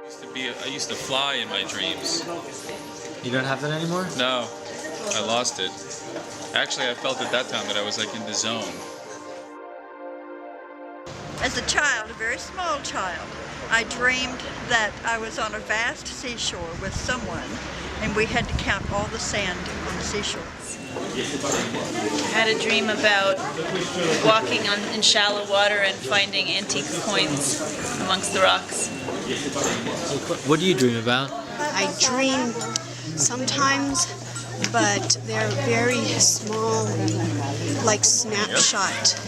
I used to fly in my dreams. You don't have that anymore? No, I lost it. Actually, I felt at that time that I was like in the zone. As a child, a very small child, I dreamed that I was on a vast seashore with someone, and we had to count all the sand on the seashore. I had a dream about walking in shallow water and finding antique coins amongst the rocks. What do you dream about? I dream sometimes, but they're very small, like snapshot.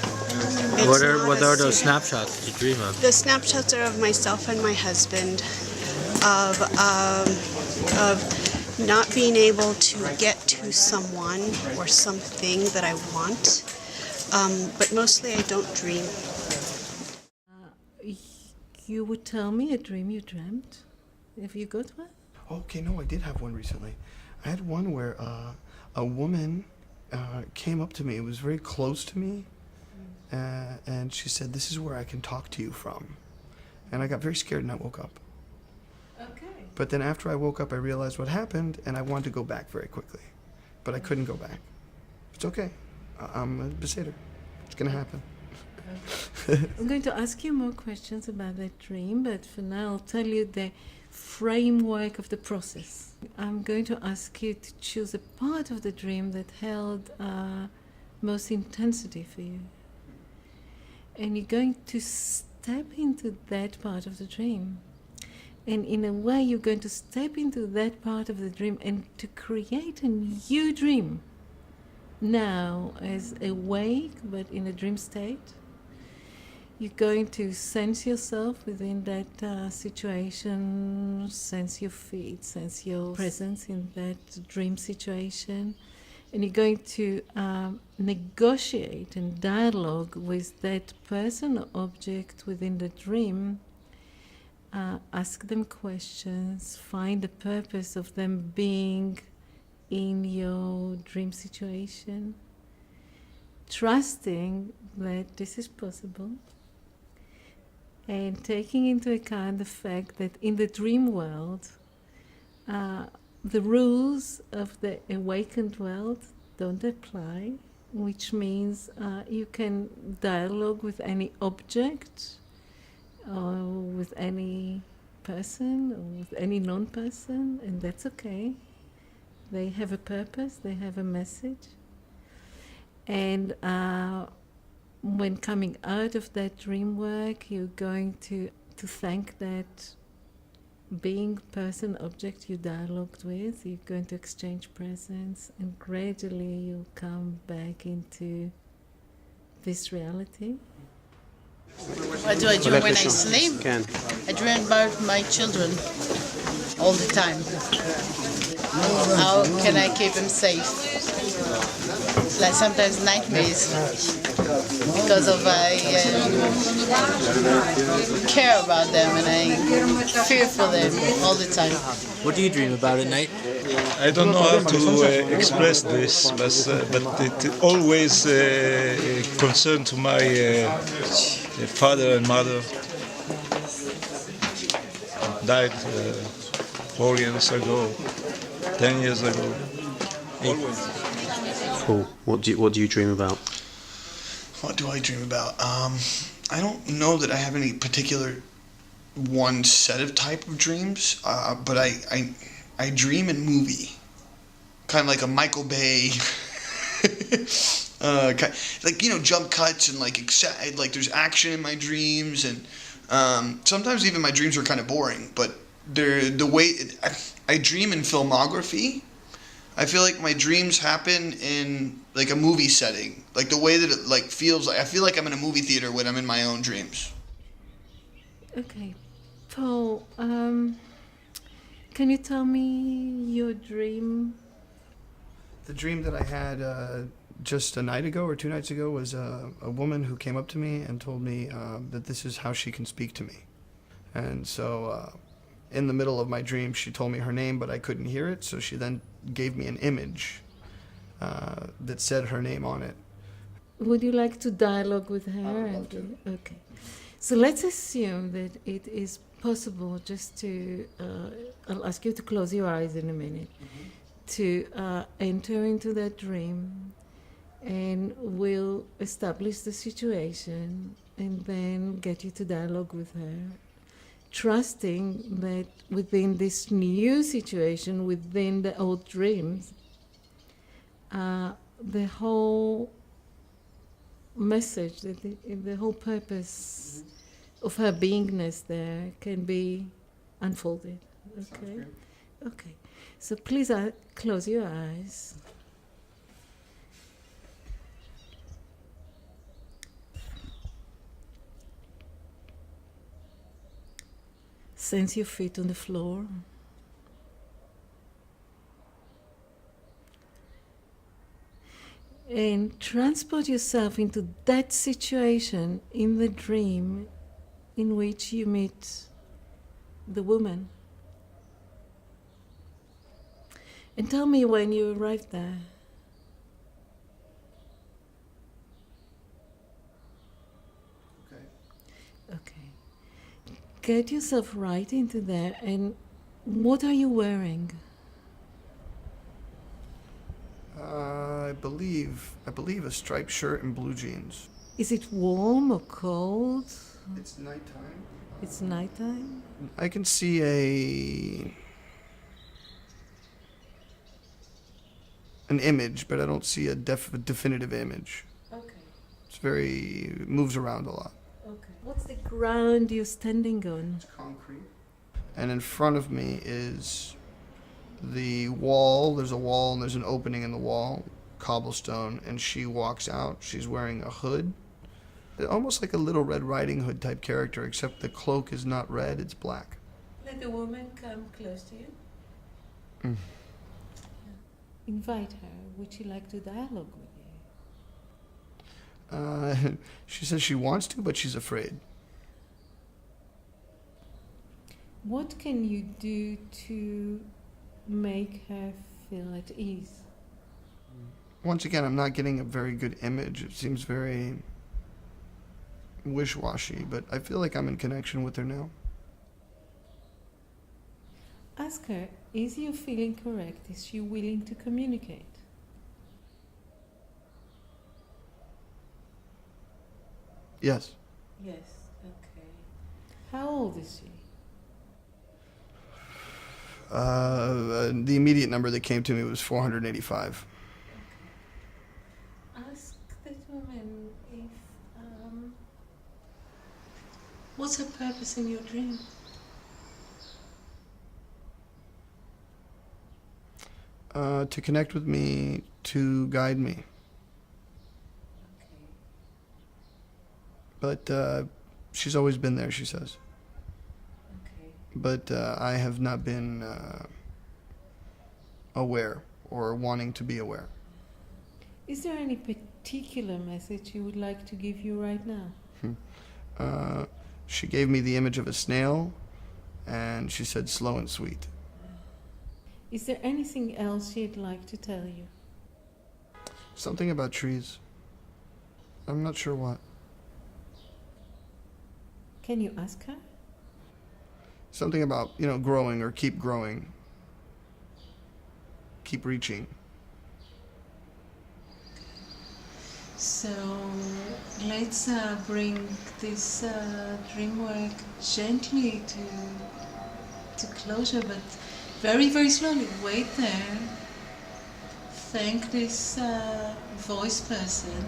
What are those snapshots that you dream of? The snapshots are of myself and my husband, of not being able to get to someone or something that I want, but mostly I don't dream. You would tell me a dream you dreamt? Have you got one? Okay, no, I did have one recently. I had one where a woman came up to me. It was very close to me, and she said, "This is where I can talk to you from." And I got very scared and I woke up. Okay. But then after I woke up, I realized what happened, and I wanted to go back very quickly. But I couldn't go back. It's okay. I'm a Beseder. It's going to happen. I'm going to ask you more questions about that dream, but for now I'll tell you the framework of the process. I'm going to ask you to choose a part of the dream that held most intensity for you. And you're going to step into that part of the dream. And in a way, you're going to step into that part of the dream and to create a new dream. Now, as awake, but in a dream state, you're going to sense yourself within that situation, sense your feet, sense your presence in that dream situation. And you're going to negotiate and dialogue with that person or object within the dream. Ask them questions, find the purpose of them being in your dream situation, trusting that this is possible, and taking into account the fact that in the dream world, the rules of the awakened world don't apply, which means you can dialogue with any object, or with any person, or with any non-person, and that's okay. They have a purpose, they have a message. And when coming out of that dream work, you're going to thank that being person, object you dialogued with. You're going to exchange presence, and gradually you'll come back into this reality. What do I do when I sleep? I dream about my children all the time. How can I keep them safe? Like sometimes nightmares, because of I care about them and I fear for them all the time. What do you dream about at night? I don't know how to express this, but it always concerned to my father and mother. Died 4 years ago, 10 years ago. Always. Cool. What do you dream about? What do I dream about? I don't know that I have any particular one set of type of dreams, but I dream in movie, kind of like a Michael Bay, like, you know, jump cuts and like there's action in my dreams, and sometimes even my dreams are kind of boring, but the way I dream in filmography. I feel like my dreams happen in like a movie setting, like the way that it like feels like. I feel like I'm in a movie theater when I'm in my own dreams. Okay, Paul, can you tell me your dream? The dream that I had just a night ago or 2 nights ago was a woman who came up to me and told me that this is how she can speak to me. And so in the middle of my dream, she told me her name, but I couldn't hear it, so she then gave me an image that said her name on it. Would you like to dialogue with her? Okay. So let's assume that it is possible just to, I'll ask you to close your eyes in a minute, to enter into that dream, and we'll establish the situation and then get you to dialogue with her, trusting that within this new situation, within the old dreams, the whole message, the whole purpose of her beingness there can be unfolded. Okay? Okay. So please close your eyes. Sense your feet on the floor. And transport yourself into that situation in the dream in which you meet the woman. And tell me when you arrived there. Okay. Get yourself right into there. And what are you wearing? I believe a striped shirt and blue jeans. Is it warm or cold? It's nighttime. It's nighttime? I can see an image, but I don't see a definitive image. Okay. It moves around a lot. Okay. What's the ground you're standing on? It's concrete. And in front of me is the wall. There's a wall and there's an opening in the wall, cobblestone, and she walks out. She's wearing a hood. Almost like a Little Red Riding Hood type character, except the cloak is not red, it's black. Let the woman come close to you. Mm. Invite her. Would she like to dialogue with you? She says she wants to, but she's afraid. What can you do to make her feel at ease? Once again, I'm not getting a very good image. It seems very wish-washy, but I feel like I'm in connection with her now. Ask her, is your feeling correct? Is she willing to communicate? Yes. Yes, okay. How old is she? The immediate number that came to me was 485. Ask that woman if, what's her purpose in your dream? To connect with me, to guide me. Okay. But she's always been there, she says. Okay. But I have not been aware or wanting to be aware. Is there any particular message you would like to give you right now? She gave me the image of a snail, and she said slow and sweet. Is there anything else she'd like to tell you? Something about trees. I'm not sure what. Can you ask her? Something about, growing or keep growing. Keep reaching. So let's bring this dream work gently to closure, but very, very slowly. Wait there. Thank this voice person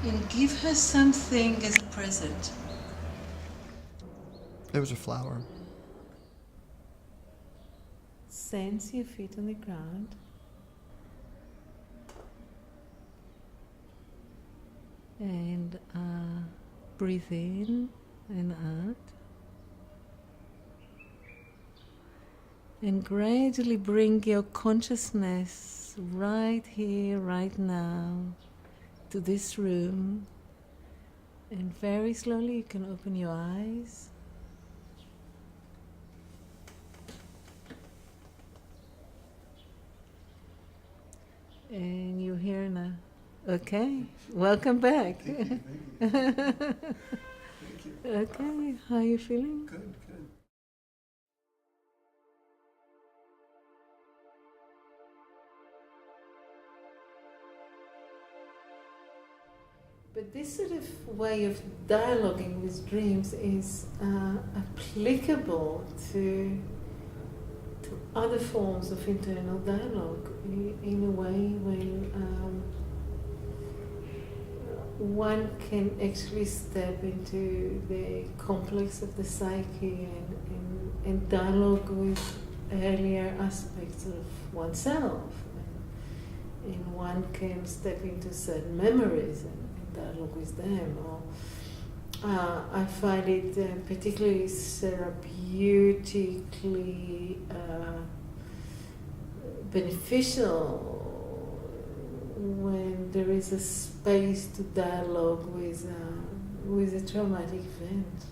and give her something as a present. There was a flower. Sense your feet on the ground. And breathe in and out. And gradually bring your consciousness right here, right now, to this room. And very slowly you can open your eyes. And you're here now. Okay, welcome back. Thank you. Okay, how are you feeling? Good. this sort of way of dialoguing with dreams is applicable to other forms of internal dialogue in a way when one can actually step into the complex of the psyche and dialogue with earlier aspects of oneself. And one can step into certain memories and dialogue with them. Or I find it particularly therapeutically beneficial when there is a space to dialogue with a traumatic event.